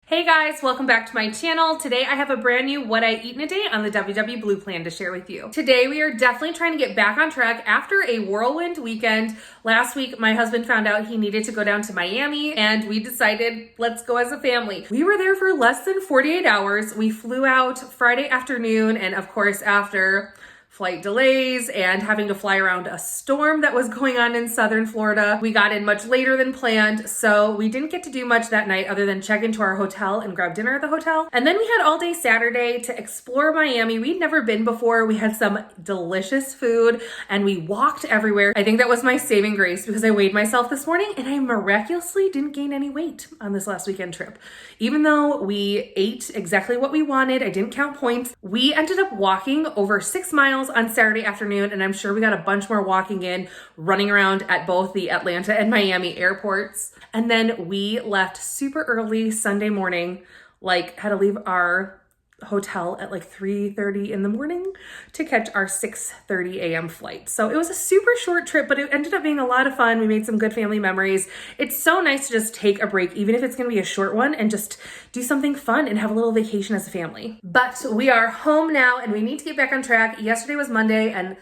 Hey guys, welcome back to my channel. Today I have a brand new What I Eat in a Day on the WW Blue plan to share with you. Today we are definitely trying to get back on track after a whirlwind weekend. Last week my husband found out he needed to go down to Miami and we decided let's go as a family. We were there for less than 48 hours. We flew out Friday afternoon, and of course after flight delays and having to fly around a storm that was going on in southern Florida, we got in much later than planned, so we didn't get to do much that night other than check into our hotel and grab dinner at the hotel. And then we had all day Saturday to explore Miami. We'd never been before. We had some delicious food and we walked everywhere. I think that was my saving grace because I weighed myself this morning and I miraculously didn't gain any weight on this last weekend trip. Even though we ate exactly what we wanted, I didn't count points. We ended up walking over 6 miles on Saturday afternoon, and I'm sure we got a bunch more walking in, running around at both the Atlanta and Miami airports. And then we left super early Sunday morning, had to leave our hotel at 3:30 in the morning to catch our 6:30 a.m. flight. So it was a super short trip, but it ended up being a lot of fun. We made some good family memories. It's so nice to just take a break, even if it's going to be a short one, and just do something fun and have a little vacation as a family. But we are home now and we need to get back on track. Yesterday was Monday and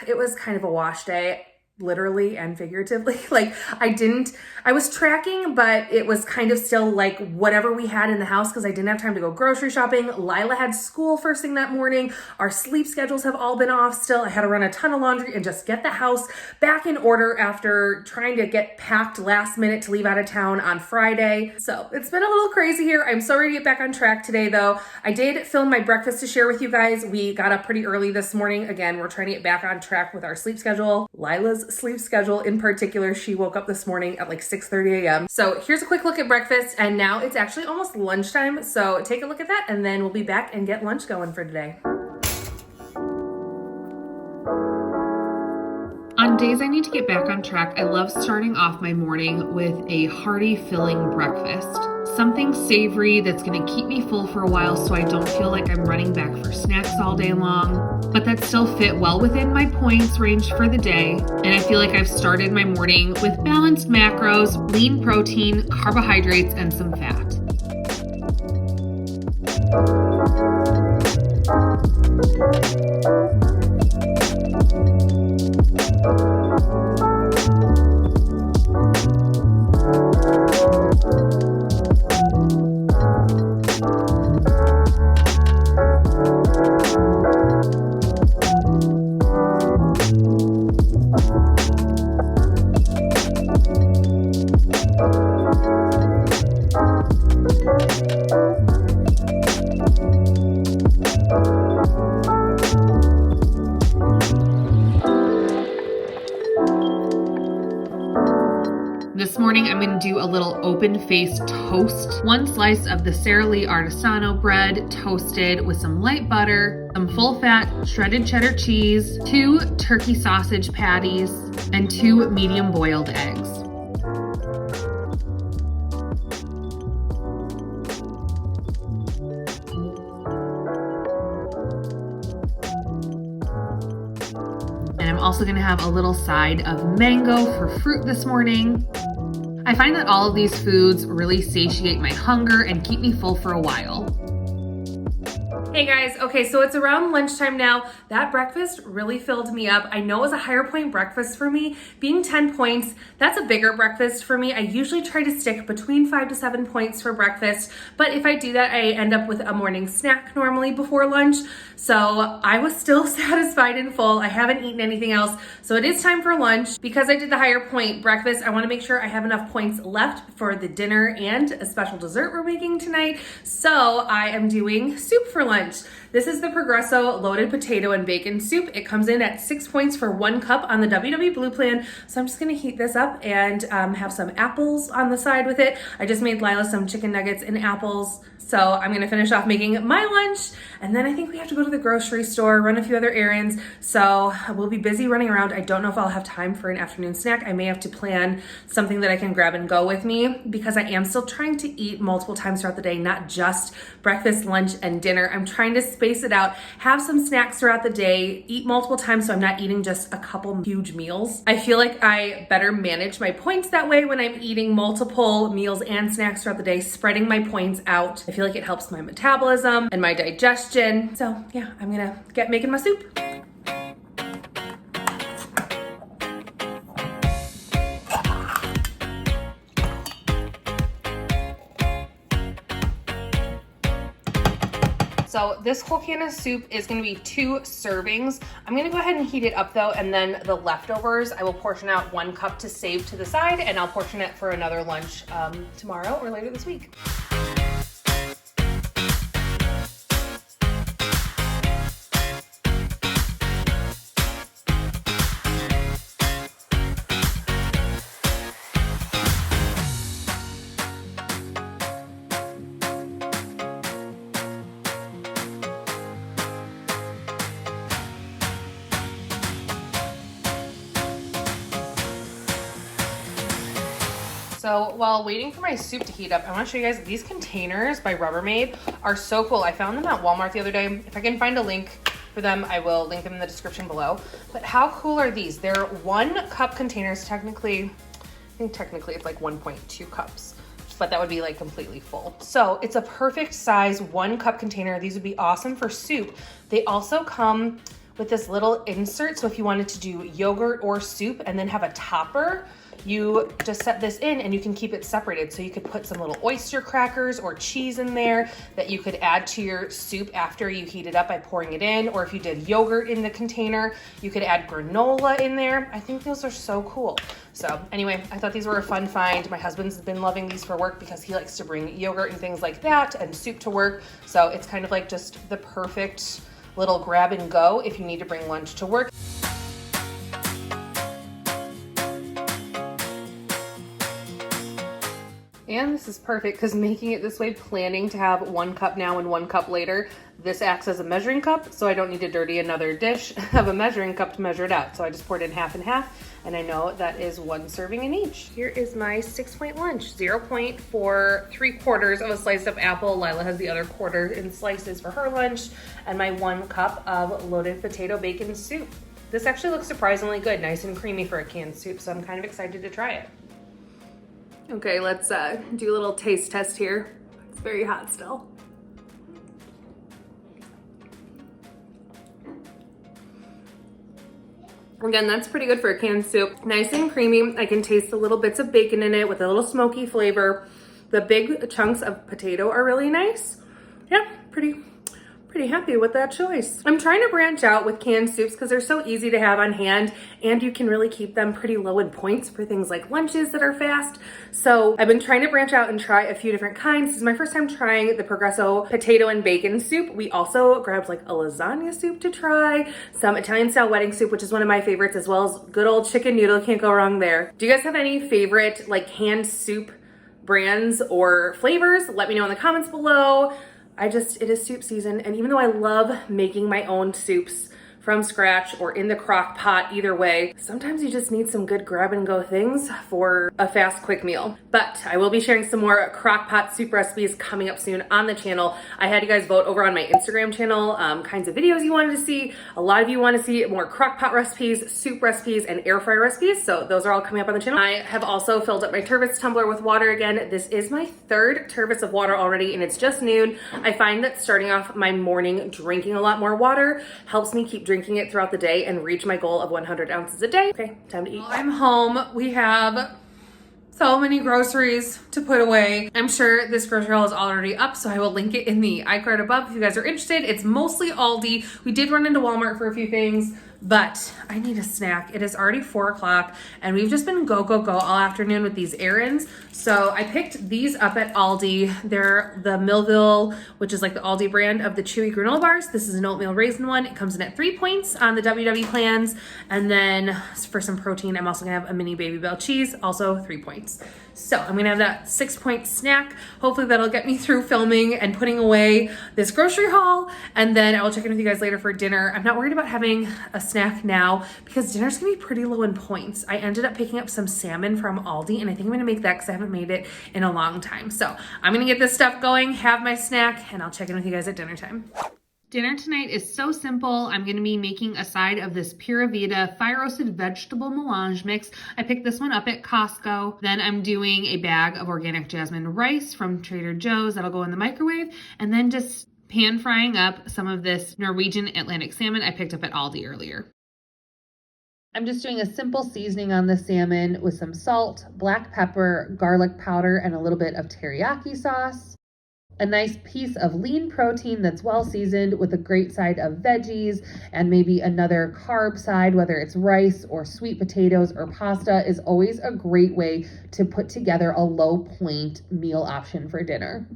it was kind of a wash day, literally and figuratively. I was tracking, but it was kind of still whatever we had in the house because I didn't have time to go grocery shopping. Lila had school first thing that morning. Our sleep schedules have all been off still. I had to run a ton of laundry and just get the house back in order after trying to get packed last minute to leave out of town on Friday. So it's been a little crazy here. I'm so ready to get back on track today though. I did film my breakfast to share with you guys. We got up pretty early this morning. Again, we're trying to get back on track with our sleep schedule. Lila's sleep schedule in particular, she woke up this morning at 6:30 a.m. So here's a quick look at breakfast, and now it's actually almost lunchtime. So take a look at that and then we'll be back and get lunch going for today. On days I need to get back on track, I love starting off my morning with a hearty, filling breakfast. Something savory that's gonna keep me full for a while so I don't feel like I'm running back for snacks all day long, but that still fit well within my points range for the day. And I feel like I've started my morning with balanced macros, lean protein, carbohydrates, and some fat. This morning, I'm going to do a little open-faced toast. 1 slice of the Sara Lee Artisano bread, toasted with some light butter, some full-fat shredded cheddar cheese, 2 turkey sausage patties, and 2 medium boiled eggs. And I'm also going to have a little side of mango for fruit this morning. I find that all of these foods really satiate my hunger and keep me full for a while. Hey guys, okay, so it's around lunchtime now. That breakfast really filled me up. I know it was a higher point breakfast for me. Being 10 points, that's a bigger breakfast for me. I usually try to stick between 5 to 7 points for breakfast, but if I do that, I end up with a morning snack normally before lunch. So I was still satisfied and full. I haven't eaten anything else. So it is time for lunch. Because I did the higher point breakfast, I wanna make sure I have enough points left for the dinner and a special dessert we're making tonight. So I am doing soup for lunch. This is the Progresso loaded potato and bacon soup. It comes in at 6 points for 1 cup on the WW Blue plan. So I'm just gonna heat this up and have some apples on the side with it. I just made Lila some chicken nuggets and apples. So I'm gonna finish off making my lunch, and then I think we have to go to the grocery store, run a few other errands. So we'll be busy running around. I don't know if I'll have time for an afternoon snack. I may have to plan something that I can grab and go with me because I am still trying to eat multiple times throughout the day, not just breakfast, lunch, and dinner. I'm trying to space it out, have some snacks throughout the day, eat multiple times so I'm not eating just a couple huge meals. I feel like I better manage my points that way when I'm eating multiple meals and snacks throughout the day, spreading my points out. I feel like it helps my metabolism and my digestion. So yeah, I'm gonna get making my soup. So this whole can of soup is gonna be 2 servings. I'm gonna go ahead and heat it up though, and then the leftovers, I will portion out 1 cup to save to the side, and I'll portion it for another lunch tomorrow or later this week. So while waiting for my soup to heat up, I want to show you guys these containers by Rubbermaid are so cool. I found them at Walmart the other day. If I can find a link for them, I will link them in the description below. But how cool are these? They're 1 cup containers. Technically, I think technically it's like 1.2 cups, but that would be like completely full. So it's a perfect size 1 cup container. These would be awesome for soup. They also come with this little insert. So if you wanted to do yogurt or soup and then have a topper, you just set this in and you can keep it separated. So you could put some little oyster crackers or cheese in there that you could add to your soup after you heat it up by pouring it in. Or if you did yogurt in the container, you could add granola in there. I think those are so cool. So anyway, I thought these were a fun find. My husband's been loving these for work because he likes to bring yogurt and things like that and soup to work. So it's kind of like just the perfect little grab and go if you need to bring lunch to work. And this is perfect because making it this way, planning to have 1 cup now and 1 cup later, this acts as a measuring cup, so I don't need to dirty another dish. I have a measuring cup to measure it out. So I just poured in half and half, and I know that is 1 serving in each. Here is my 6-point lunch. 0 point for 3/4 of a sliced up apple. Lila has the other quarter in slices for her lunch, and my 1 cup of loaded potato bacon soup. This actually looks surprisingly good, nice and creamy for a canned soup, so I'm kind of excited to try it. Okay, let's do a little taste test here. It's very hot still. Again, that's pretty good for a canned soup. Nice and creamy. I can taste the little bits of bacon in it with a little smoky flavor. The big chunks of potato are really nice. Yeah, pretty happy with that choice. I'm trying to branch out with canned soups because they're so easy to have on hand, and you can really keep them pretty low in points for things like lunches that are fast. So I've been trying to branch out and try a few different kinds. This is my first time trying the Progresso potato and bacon soup. We also grabbed like a lasagna soup to try, some Italian style wedding soup, which is one of my favorites, as well as good old chicken noodle. Can't go wrong there. Do you guys have any favorite like canned soup brands or flavors? Let me know in the comments below. It is soup season, and even though I love making my own soups from scratch or in the crock pot, either way, sometimes you just need some good grab and go things for a fast, quick meal. But I will be sharing some more crock pot soup recipes coming up soon on the channel. I had you guys vote over on my Instagram channel, kinds of videos you wanted to see. A lot of you want to see more crock pot recipes, soup recipes, and air fryer recipes. So those are all coming up on the channel. I have also filled up my Tervis tumbler with water again. This is my 3rd Tervis of water already, and it's just noon. I find that starting off my morning drinking a lot more water helps me keep drinking it throughout the day and reach my goal of 100 ounces a day. Okay, time to eat. I'm home. We have so many groceries to put away. I'm sure this grocery haul is already up, so I will link it in the iCard above if you guys are interested. It's mostly Aldi. We did run into Walmart for a few things, but I need a snack. It is already 4 o'clock, and we've just been go all afternoon with these errands. So I picked these up at Aldi. They're the Millville, which is like the Aldi brand of the chewy granola bars. This is an oatmeal raisin one. It comes in at 3 points on the WW plans. And then for some protein, I'm also gonna have a mini Baby Bell cheese, also 3 points. So I'm gonna have that 6-point snack. Hopefully that'll get me through filming and putting away this grocery haul. And then I will check in with you guys later for dinner. I'm not worried about having a snack now because dinner's gonna be pretty low in points. I ended up picking up some salmon from Aldi, and I think I'm gonna make that because I haven't made it in a long time. So I'm gonna get this stuff going, have my snack, and I'll check in with you guys at dinner time. Dinner tonight is so simple. I'm going to be making a side of this Pura Vida fire roasted vegetable melange mix. I picked this one up at Costco. Then I'm doing a bag of organic jasmine rice from Trader Joe's that'll go in the microwave, and then just pan frying up some of this Norwegian Atlantic salmon I picked up at Aldi earlier. I'm just doing a simple seasoning on the salmon with some salt, black pepper, garlic powder, and a little bit of teriyaki sauce. A nice piece of lean protein that's well seasoned with a great side of veggies and maybe another carb side, whether it's rice or sweet potatoes or pasta, is always a great way to put together a low point meal option for dinner.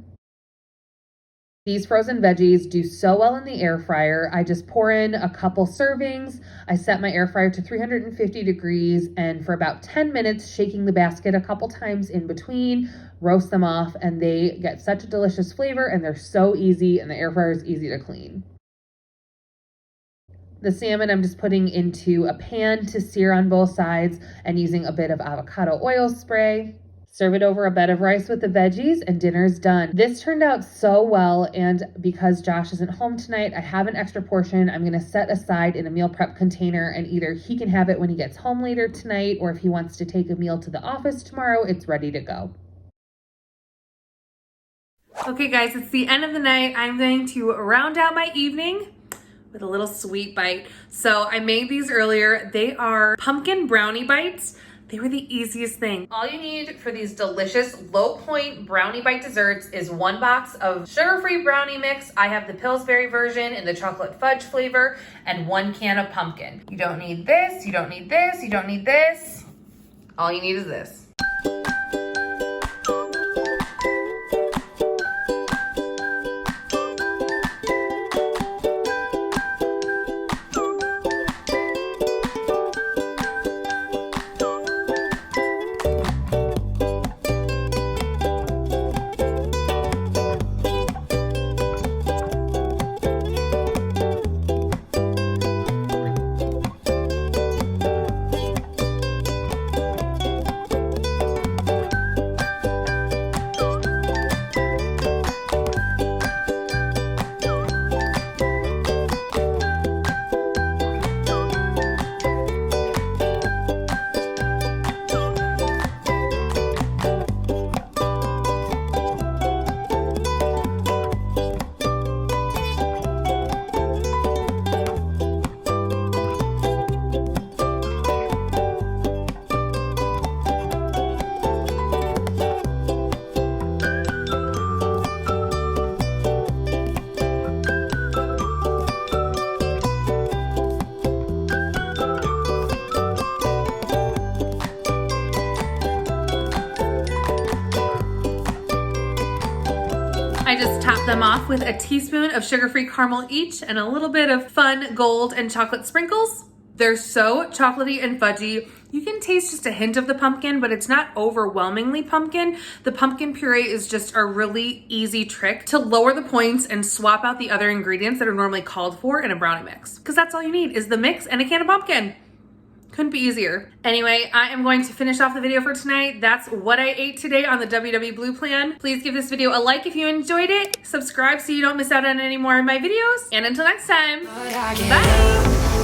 These frozen veggies do so well in the air fryer. I just pour in a couple servings. I set my air fryer to 350 degrees and for about 10 minutes, shaking the basket a couple times in between, roast them off, and they get such a delicious flavor, and they're so easy, and the air fryer is easy to clean. The salmon I'm just putting into a pan to sear on both sides and using a bit of avocado oil spray. Serve it over a bed of rice with the veggies and dinner's done. This turned out so well, and because Josh isn't home tonight, I have an extra portion I'm gonna set aside in a meal prep container, and either he can have it when he gets home later tonight, or if he wants to take a meal to the office tomorrow, it's ready to go. Okay guys, it's the end of the night. I'm going to round out my evening with a little sweet bite. So I made these earlier. They are pumpkin brownie bites. They were the easiest thing. All you need for these delicious low point brownie bite desserts is 1 box of sugar-free brownie mix. I have the Pillsbury version in the chocolate fudge flavor, and 1 can of pumpkin. You don't need this, you don't need this, you don't need this. All you need is this. I just top them off with a teaspoon of sugar-free caramel each and a little bit of fun gold and chocolate sprinkles. They're so chocolatey and fudgy. You can taste just a hint of the pumpkin, but it's not overwhelmingly pumpkin. The pumpkin puree is just a really easy trick to lower the points and swap out the other ingredients that are normally called for in a brownie mix. Because that's all you need is the mix and a can of pumpkin. Couldn't be easier. Anyway, I am going to finish off the video for tonight. That's what I ate today on the WW Blue Plan. Please give this video a like if you enjoyed it. Subscribe so you don't miss out on any more of my videos. And until next time, bye.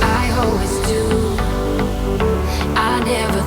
I always do. I never